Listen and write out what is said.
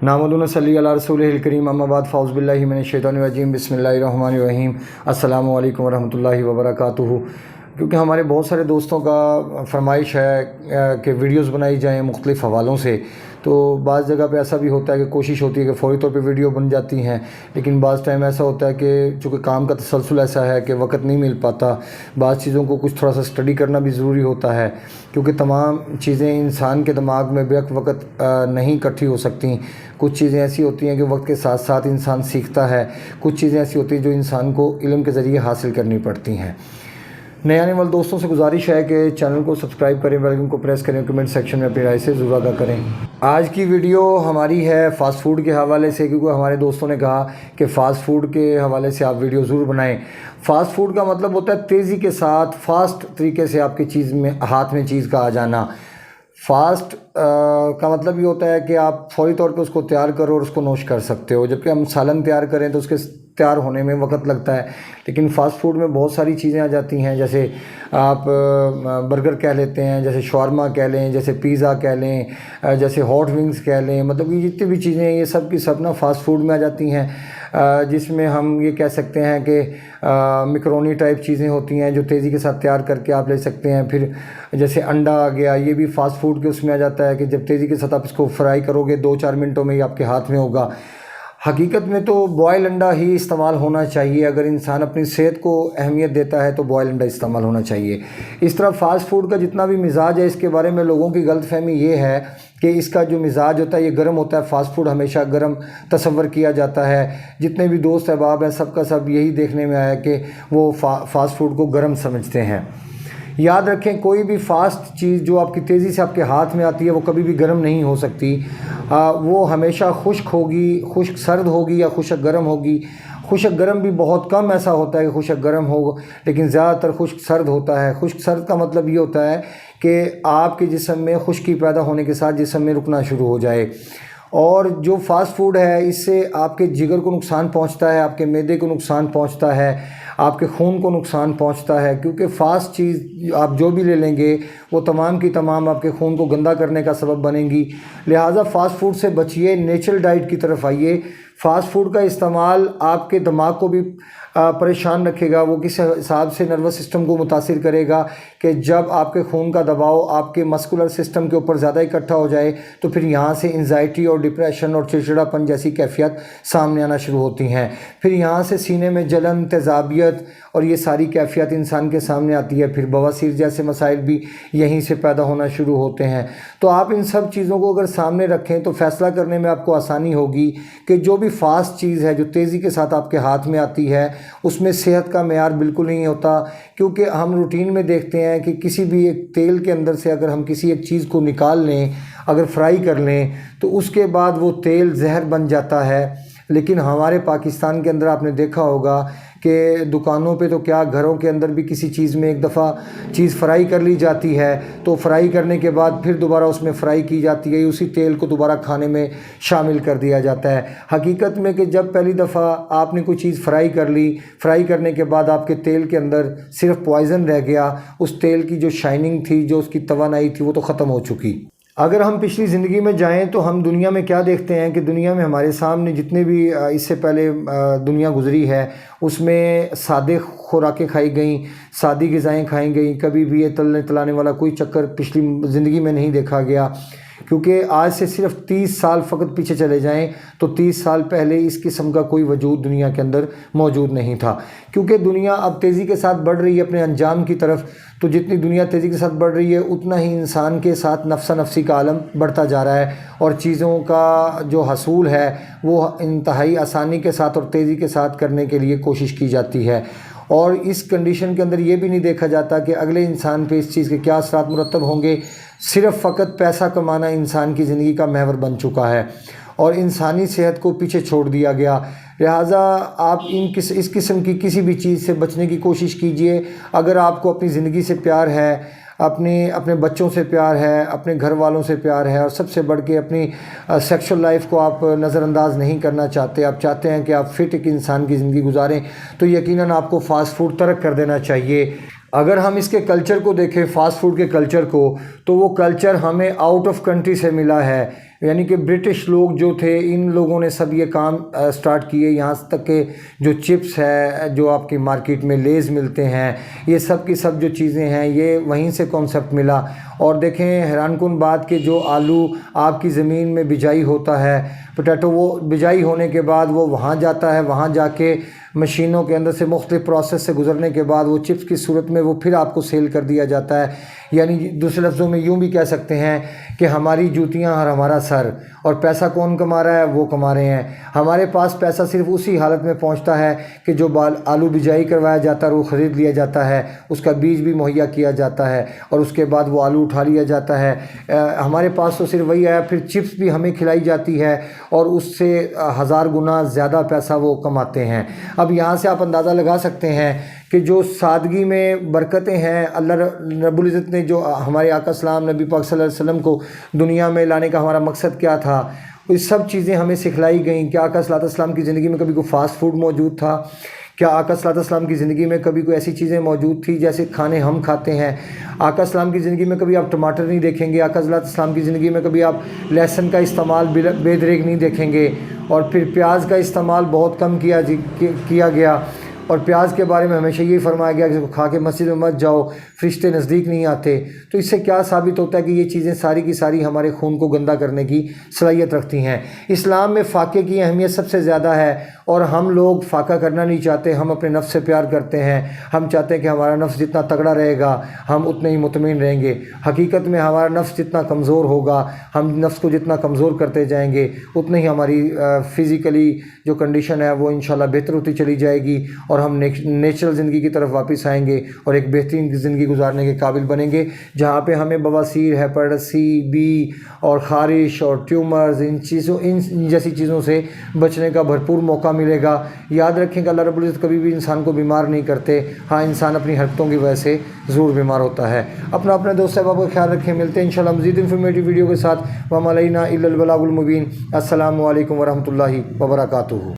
नामुदुन सल्ली अला रसूलिल करीम अम्मा बाद फ़ौज़ बिल्लाहि मिनश शैतानिर रजीम बिस्मिल्लाहिर रहमानिर रहीम अस्सलामु अलैकुम वरहमतुल्लाहि वबरकातुहू। क्योंकि हमारे बहुत सारे दोस्तों का फरमाइश है कि वीडियोस बनाई जाएँ मुख्तलिफ़ हवालों से, तो बाज़ जगह पे ऐसा भी होता है कि कोशिश होती है कि फ़ौरी तौर पे वीडियो बन जाती हैं, लेकिन बाज़ टाइम ऐसा होता है कि चूँकि काम का तसलसल ऐसा है कि वक्त नहीं मिल पाता। बाज़ चीज़ों को कुछ थोड़ा सा स्टडी करना भी ज़रूरी होता है, क्योंकि तमाम चीज़ें इंसान के दिमाग में बेवक्त वक्त नहीं इकट्ठी हो सकती। कुछ चीज़ें ऐसी होती हैं कि वक्त के साथ साथ इंसान सीखता है, कुछ चीज़ें ऐसी होती हैं जो इंसान को इल्म के ज़रिए हासिल करनी पड़ती हैं। नए आने वाले दोस्तों से गुजारिश है कि चैनल को सब्सक्राइब करें, बेल आइकन को प्रेस करें, कमेंट सेक्शन में अपनी राय से ज़रूर आगाह करें। आज की वीडियो हमारी है फ़ास्ट फूड के हवाले से, क्योंकि हमारे दोस्तों ने कहा कि फ़ास्ट फूड के हवाले से आप वीडियो ज़रूर बनाएं। फ़ास्ट फूड का मतलब होता है तेज़ी के साथ फ़ास्ट तरीके से आपकी चीज़ में हाथ में चीज़ का आ जाना। फ़ास्ट का मतलब ये होता है कि आप फ़ौरी तौर पे उसको तैयार करो और उसको नोश कर सकते हो। जबकि हम सालन तैयार करें तो उसके तैयार होने में वक्त लगता है, लेकिन फ़ास्ट फूड में बहुत सारी चीज़ें आ जाती हैं। जैसे आप बर्गर कह लेते हैं, जैसे शवारमा कह लें, जैसे पिज़्ज़ा कह लें, जैसे हॉट विंग्स कह लें, मतलब ये जितनी भी चीज़ें हैं ये सब की सब ना फ़ास्ट फूड में आ जाती हैं। जिसमें हम ये कह सकते हैं कि मैकरोनी टाइप चीज़ें होती हैं जो तेज़ी के साथ तैयार करके आप ले सकते हैं। फिर जैसे अंडा आ गया, ये भी फ़ास्ट फूड के उसमें आ जाता है कि जब तेज़ी के साथ आप इसको फ्राई करोगे 2-4 मिनटों में ही आपके हाथ में होगा। हकीकत में तो बॉयल अंडा ही इस्तेमाल होना चाहिए। अगर इंसान अपनी सेहत को अहमियत देता है तो बॉयल अंडा इस्तेमाल होना चाहिए। इस तरह फ़ास्ट फूड का जितना भी मिजाज है, इसके बारे में लोगों की गलतफहमी ये है कि इसका जो मिजाज होता है ये गर्म होता है। फ़ास्ट फूड हमेशा गर्म तस्वर किया जाता है। जितने भी दोस्त अहबाब हैं सबका सब यही देखने में आया कि वो फ़ास्ट फूड को गर्म समझते हैं। याद रखें, कोई भी फ़ास्ट चीज़ जो आपकी तेज़ी से आपके हाथ में आती है वो कभी भी गर्म नहीं हो सकती। वो हमेशा खुश्क होगी, खुश्क सर्द होगी या खुश्क गर्म होगी। खुश्क गर्म भी बहुत कम ऐसा होता है कि खुश्क गर्म हो, लेकिन ज़्यादातर खुश्क सर्द होता है। खुश्क सर्द का मतलब ये होता है कि आपके जिस्म में खुश्की पैदा होने के साथ जिस्म में रुकना शुरू हो जाए। और जो फ़ास्ट फूड है इससे आपके जिगर को नुकसान पहुंचता है, आपके मैदे को नुकसान पहुंचता है, आपके खून को नुकसान पहुंचता है। क्योंकि फ़ास्ट चीज़ आप जो भी ले लेंगे वो तमाम की तमाम आपके खून को गंदा करने का सबब बनेंगी। लिहाजा फ़ास्ट फूड से बचिए, नेचुरल डाइट की तरफ आइए। फ़ास्ट फूड का इस्तेमाल आपके दिमाग को भी परेशान रखेगा। वो किस हिसाब से नर्वस सिस्टम को मुतासिर करेगा कि जब आपके खून का दबाव आपके मस्कुलर सिस्टम के ऊपर ज़्यादा इकट्ठा हो जाए तो फिर यहाँ से एंजाइटी और डिप्रेशन और चिड़चिड़ापन जैसी कैफियत सामने आना शुरू होती हैं। फिर यहाँ से सीने में जलन, तेज़ाबियत और ये सारी कैफियत इंसान के सामने आती है। फिर बवासीर जैसे मसाइल भी यहीं से पैदा होना शुरू होते हैं। तो आप इन सब चीज़ों को अगर सामने रखें तो फ़ैसला करने में आपको आसानी होगी कि जो भी फ़ास्ट चीज़ है जो तेज़ी के साथ आपके हाथ में आती है उसमें सेहत का मेयार बिल्कुल नहीं होता। क्योंकि हम रूटीन में देखते हैं कि किसी भी एक तेल के अंदर से अगर हम किसी एक चीज़ को निकाल लें, अगर फ्राई कर लें तो उसके बाद वो तेल जहर बन जाता है। लेकिन हमारे पाकिस्तान के अंदर आपने देखा होगा कि दुकानों पे तो क्या, घरों के अंदर भी किसी चीज़ में एक दफ़ा चीज़ फ्राई कर ली जाती है तो फ्राई करने के बाद फिर दोबारा उसमें फ्राई की जाती है, उसी तेल को दोबारा खाने में शामिल कर दिया जाता है। हकीकत में कि जब पहली दफ़ा आपने कोई चीज़ फ्राई कर ली, फ्राई करने के बाद आपके तेल के अंदर सिर्फ पॉइज़न रह गया, उस तेल की जो शाइनिंग थी, जो उसकी तवानाई थी वो तो ख़त्म हो चुकी। अगर हम पिछली ज़िंदगी में जाएं तो हम दुनिया में क्या देखते हैं कि दुनिया में हमारे सामने जितने भी इससे पहले दुनिया गुजरी है उसमें सादे खुराकें खाई गई, सादी ग़िज़ाएँ खाई गई। कभी भी ये तलने तलाने वाला कोई चक्कर पिछली ज़िंदगी में नहीं देखा गया। क्योंकि आज से सिर्फ 30 साल फ़कत पीछे चले जाएं तो 30 साल पहले इस किस्म का कोई वजूद दुनिया के अंदर मौजूद नहीं था। क्योंकि दुनिया अब तेज़ी के साथ बढ़ रही है अपने अंजाम की तरफ, तो जितनी दुनिया तेज़ी के साथ बढ़ रही है उतना ही इंसान के साथ नफ्सा नफ्सी का आलम बढ़ता जा रहा है और चीज़ों का जो हसूल है वो इंतहाई आसानी के साथ और तेज़ी के साथ करने के लिए कोशिश की जाती है। और इस कंडीशन के अंदर ये भी नहीं देखा जाता कि अगले इंसान पे इस चीज़ के क्या असरात मुरतब होंगे। सिर्फ़ फ़कत पैसा कमाना इंसान की ज़िंदगी का महवर बन चुका है और इंसानी सेहत को पीछे छोड़ दिया गया। लिहाजा आप इस किस्म की किसी भी चीज़ से बचने की कोशिश कीजिए। अगर आपको अपनी ज़िंदगी से प्यार है, अपने बच्चों से प्यार है, अपने घर वालों से प्यार है और सबसे बढ़ के अपनी सेक्सुअल लाइफ को आप नज़रअंदाज नहीं करना चाहते, आप चाहते हैं कि आप फिट एक इंसान की ज़िंदगी गुजारें, तो यकीनन आपको फ़ास्ट फूड तर्क कर देना चाहिए। अगर हम इसके कल्चर को देखें, फ़ास्ट फूड के कल्चर को, तो वो कल्चर हमें आउट ऑफ कंट्री से मिला है। यानी कि ब्रिटिश लोग जो थे, इन लोगों ने सब ये काम स्टार्ट किए। यहाँ तक के जो चिप्स है, जो आपकी मार्केट में लेज़ मिलते हैं, ये सब की सब जो चीज़ें हैं, ये वहीं से कॉन्सेप्ट मिला। और देखें हैरानकुन बात कि जो आलू आपकी ज़मीन में बिजाई होता है, पोटैटो, वो बिजाई होने के बाद वो वहाँ जाता है, वहाँ जाके मशीनों के अंदर से मुख्तलिफ प्रोसेस से गुजरने के बाद वो चिप्स की सूरत में वो फिर आपको सेल कर दिया जाता है। यानी दूसरे लफ्ज़ों में यूँ भी कह सकते हैं कि हमारी जूतियाँ और हमारा सर, और पैसा कौन कमा रहा है? वो कमा रहे हैं। हमारे पास पैसा सिर्फ उसी हालत में पहुंचता है कि जो आलू बिजाई करवाया जाता है, वो ख़रीद लिया जाता है, उसका बीज भी मुहैया किया जाता है, और उसके बाद वो आलू उठा लिया जाता है। हमारे पास तो सिर्फ वही आया। फिर चिप्स भी हमें खिलाई जाती है, और उससे 1000 गुना ज़्यादा पैसा वो कमाते हैं। अब यहाँ से आप अंदाज़ा लगा सकते हैं कि जो सादगी में बरकतें हैं, अल्लाह रब्बुल इज़्ज़त ने जो हमारे आका सलाम नबी पाक सल्लल्लाहु अलैहि वसल्लम को दुनिया में लाने का हमारा मकसद क्या था, ये सब चीज़ें हमें सिखलाई गई। क्या आका सल्लल्लाहु अलैहि वसल्लम की ज़िंदगी में कभी कोई फ़ास्ट फूड मौजूद था? क्या आका सल्लल्लाहु अलैहि वसल्लम की ज़िंदगी में कभी कोई ऐसी चीज़ें मौजूद थी जैसे खाने हम खाते हैं? आका सल्लल्लाहु की ज़िंदगी में कभी आप टमाटर नहीं देखेंगे। आका सल्लल्लाहु अलैहि वसल्लम की ज़िंदगी में कभी आप लहसुन का इस्तेमाल बेदरेग नहीं देखेंगे। और फिर प्याज का इस्तेमाल बहुत कम किया गया। और प्याज के बारे में हमेशा यही फरमाया गया कि खा के मस्जिद में मत जाओ, फरिश्ते नज़दीक नहीं आते। तो इससे क्या साबित होता है कि ये चीज़ें सारी की सारी हमारे खून को गंदा करने की सलाहियत रखती हैं। इस्लाम में फ़ाके की अहमियत सबसे ज़्यादा है, और हम लोग फ़ाका करना नहीं चाहते। हम अपने नफ्स से प्यार करते हैं। हम चाहते हैं कि हमारा नफ्स जितना तगड़ा रहेगा, हम उतने ही मुतमईन रहेंगे। हकीकत में हमारा नफ्स जितना कमज़ोर होगा, हम नफ्स को जितना कमज़ोर करते जाएंगे, उतनी ही हमारी फ़िज़िकली जो कंडीशन है वो इंशाल्लाह बेहतर होती चली जाएगी, और हम नेचुरल ज़िंदगी की तरफ वापस आएंगे और एक बेहतरीन ज़िंदगी गुजारने के काबिल बनेंगे, जहाँ पे हमें बवासीर, हेपेटाइटिस सी, बी और ख़ारिश और ट्यूमर्स, इन जैसी चीज़ों से बचने का भरपूर मौका मिलेगा। याद रखें कि अल्लाह रब्बुल इज़्ज़त कभी भी इंसान को बीमार नहीं करते। हाँ, इंसान अपनी हरकतों की वजह से ज़रूर बीमार होता है। अपने दोस्त साहब का ख्याल रखें। मिलते हैं इंशाल्लाह मज़ीद इन्फॉर्मेटिव वीडियो के साथ। वमा अलैना इल्लल बलागुल मुबीन। अस्सलामु अलैकुम वरहमतुल्लाहि वबरकातुहू।